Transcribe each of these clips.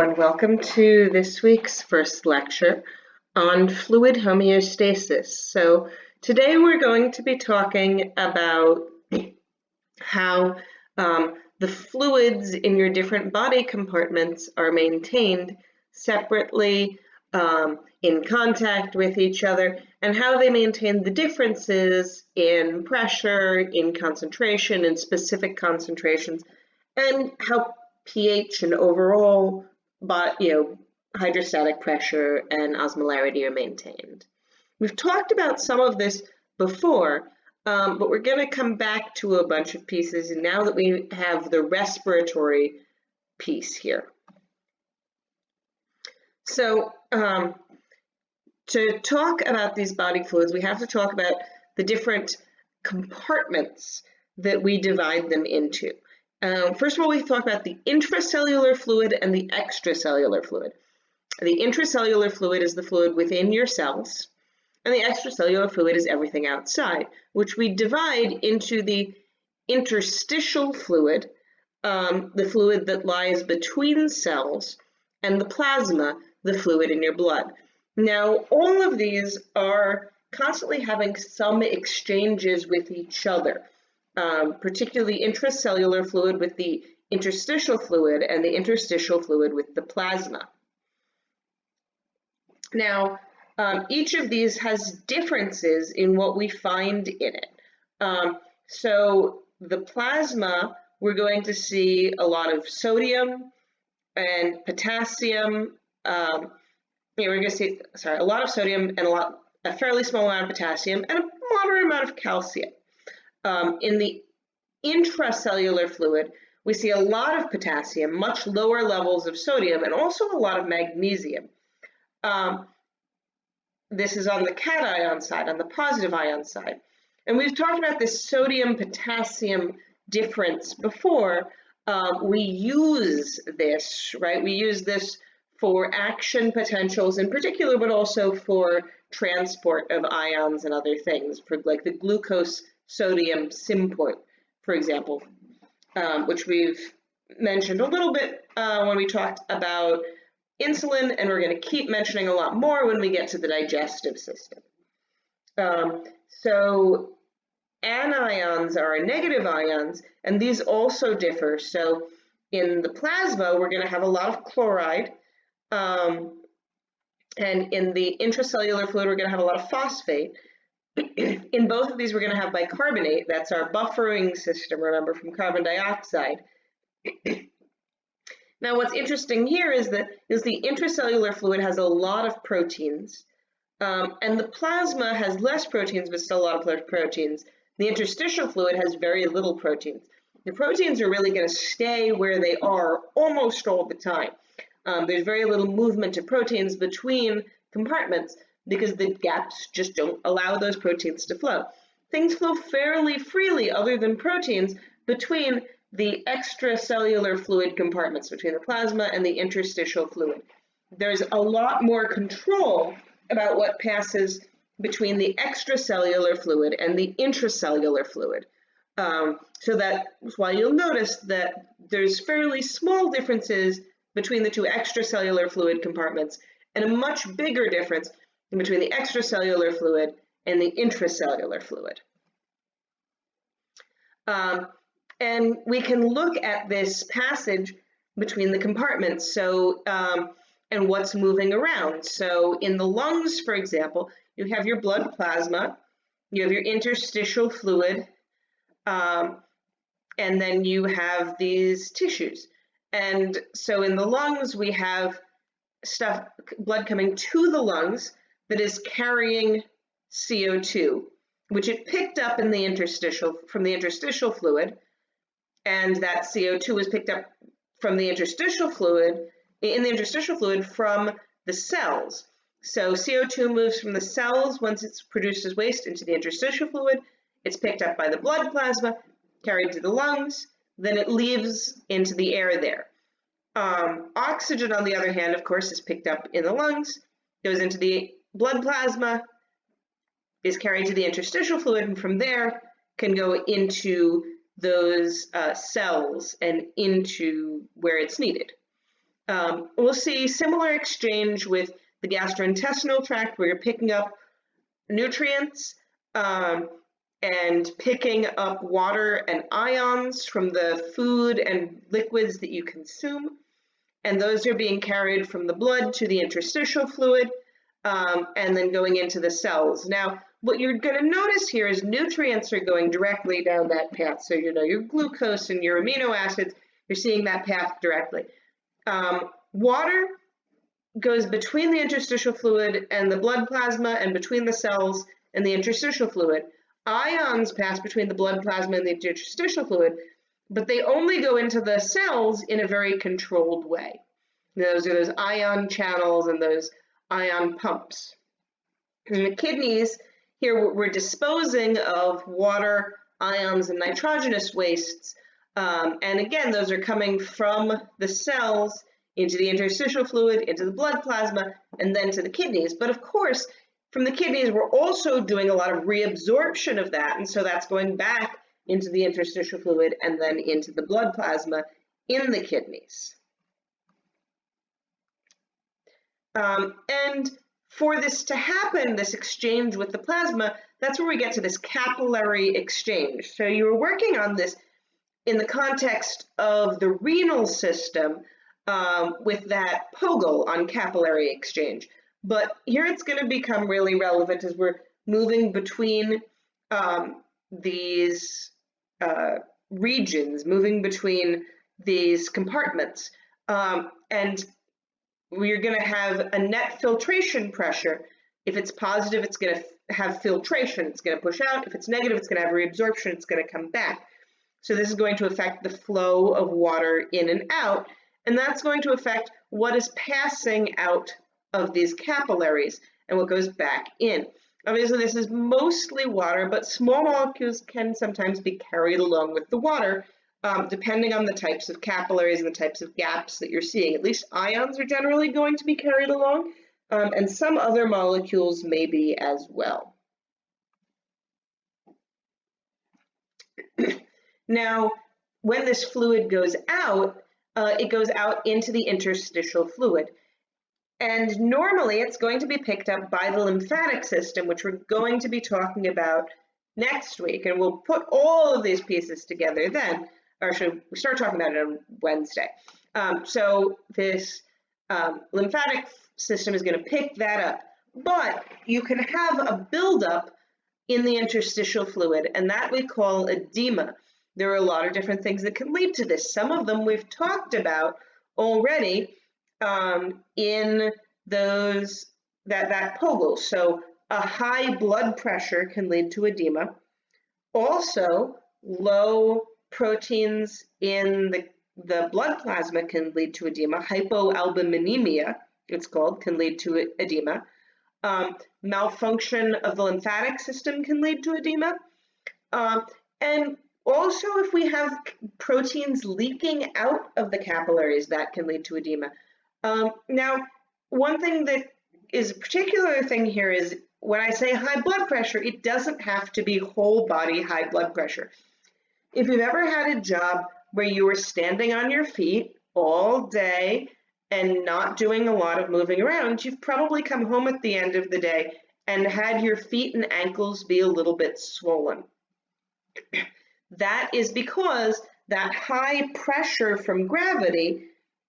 everyone. Welcome to this week's first lecture on fluid homeostasis. So today we're going to be talking about how the fluids in your different body compartments are maintained separately, in contact with each other, and how they maintain the differences in pressure, in concentration, in specific concentrations, and how pH and overall, hydrostatic pressure and osmolarity are maintained. We've talked about some of this before, but we're going to come back to a bunch of pieces now that we have the respiratory piece here. So to talk about these body fluids, we have to talk about the different compartments that we divide them into. First of all, we talk about the intracellular fluid and the extracellular fluid. The intracellular fluid is the fluid within your cells, and the extracellular fluid is everything outside, which we divide into the interstitial fluid, the fluid that lies between cells, and the plasma, the fluid in your blood. Now, all of these are constantly having some exchanges with each other. Particularly intracellular fluid with the interstitial fluid and the interstitial fluid with the plasma. Now, each of these has differences in what we find in it. So the plasma, we're going to see a lot of sodium and potassium. We're going to see, a lot of sodium and a fairly small amount of potassium and a moderate amount of calcium. In the intracellular fluid, we see a lot of potassium, much lower levels of sodium, and also a lot of magnesium. This is on the cation side, on the positive ion side. And we've talked about this sodium-potassium difference before. We use this, right? We use this for action potentials in particular, but also for transport of ions and other things, for like the glucose sodium symport, for example, which we've mentioned a little bit when we talked about insulin, and we're going to keep mentioning a lot more when we get to the digestive system. So anions are negative ions, and these also differ. So in the plasma, we're going to have a lot of chloride, and in the intracellular fluid, we're going to have a lot of phosphate. In both of these, we're going to have bicarbonate. That's our buffering system, remember, from carbon dioxide. Now, what's interesting here is the intracellular fluid has a lot of proteins, and the plasma has less proteins, but still a lot of proteins. The interstitial fluid has very little proteins. The proteins are really going to stay where they are almost all the time. There's very little movement of proteins between compartments, because the gaps just don't allow those proteins to flow. Things flow fairly freely, other than proteins, between the extracellular fluid compartments, between the plasma and the interstitial fluid. There's a lot more control about what passes between the extracellular fluid and the intracellular fluid. So that's why you'll notice that there's fairly small differences between the two extracellular fluid compartments, and a much bigger difference between the extracellular fluid and the intracellular fluid. And we can look at this passage between the compartments, so and what's moving around. So in the lungs, for example, you have your blood plasma, you have your interstitial fluid, and then you have these tissues. And so in the lungs, we have blood coming to the lungs that is carrying CO2, which it picked up in the from the interstitial fluid, and that CO2 was picked up from the interstitial fluid, from the cells. So CO2 moves from the cells once it's produced as waste into the interstitial fluid. It's picked up by the blood plasma, carried to the lungs, then it leaves into the air there. Oxygen, on the other hand, of course, is picked up in the lungs, goes into the blood plasma, is carried to the interstitial fluid, and from there can go into those cells and into where it's needed. We'll see similar exchange with the gastrointestinal tract, where you're picking up nutrients and picking up water and ions from the food and liquids that you consume. And those are being carried from the blood to the interstitial fluid and then going into the cells. Now, what you're going to notice here is nutrients are going directly down that path. So, you know, your glucose and your amino acids, you're seeing that path directly. Water goes between the interstitial fluid and the blood plasma and between the cells and the interstitial fluid. Ions pass between the blood plasma and the interstitial fluid, but they only go into the cells in a very controlled way. Those are those ion channels and those ion pumps. In the kidneys, here we're disposing of water, ions, and nitrogenous wastes. And again, those are coming from the cells into the interstitial fluid, into the blood plasma, and then to the kidneys. But of course, from the kidneys, we're also doing a lot of reabsorption of that. And so that's going back into the interstitial fluid and then into the blood plasma in the kidneys. And for this to happen, this exchange with the plasma, that's where we get to this capillary exchange. So you were working on this in the context of the renal system with that POGL on capillary exchange. But here it's going to become really relevant as we're moving between these regions, moving between these compartments. And we're going to have a net filtration pressure. If it's positive, it's going to have filtration. It's going to push out. If it's negative, it's going to have reabsorption. It's going to come back. So this is going to affect the flow of water in and out. And that's going to affect what is passing out of these capillaries and what goes back in. Obviously, this is mostly water, but small molecules can sometimes be carried along with the water, depending on the types of capillaries and the types of gaps that you're seeing. At least ions are generally going to be carried along, and some other molecules may be as well. Now, when this fluid goes out, it goes out into the interstitial fluid. And normally it's going to be picked up by the lymphatic system, which we're going to be talking about next week. And we'll put all of these pieces together then, or should we start talking about it on Wednesday. So this lymphatic system is going to pick that up. But you can have a buildup in the interstitial fluid, and that we call edema. There are a lot of different things that can lead to this. Some of them we've talked about already in those that POGL. So a high blood pressure can lead to edema. Also, low proteins in the blood plasma can lead to edema. Hypoalbuminemia, it's called, can lead to edema. Malfunction of the lymphatic system can lead to edema. And also, if we have proteins leaking out of the capillaries, that can lead to edema. Now, one thing that is a particular thing here is when I say high blood pressure, it doesn't have to be whole body high blood pressure. If you've ever had a job where you were standing on your feet all day and not doing a lot of moving around, you've probably come home at the end of the day and had your feet and ankles be a little bit swollen. That is because that high pressure from gravity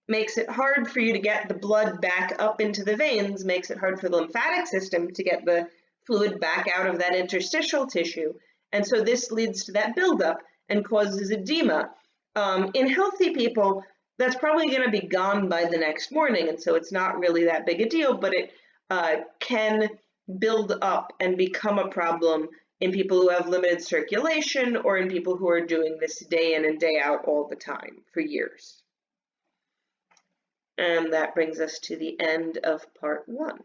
makes it hard for you to get the blood back up into the veins, makes it hard for the lymphatic system to get the fluid back out of that interstitial tissue. And so this leads to that buildup and causes edema. In healthy people, that's probably going to be gone by the next morning, and so it's not really that big a deal, but it can build up and become a problem in people who have limited circulation or in people who are doing this day in and day out all the time for years. And that brings us to the end of part 1.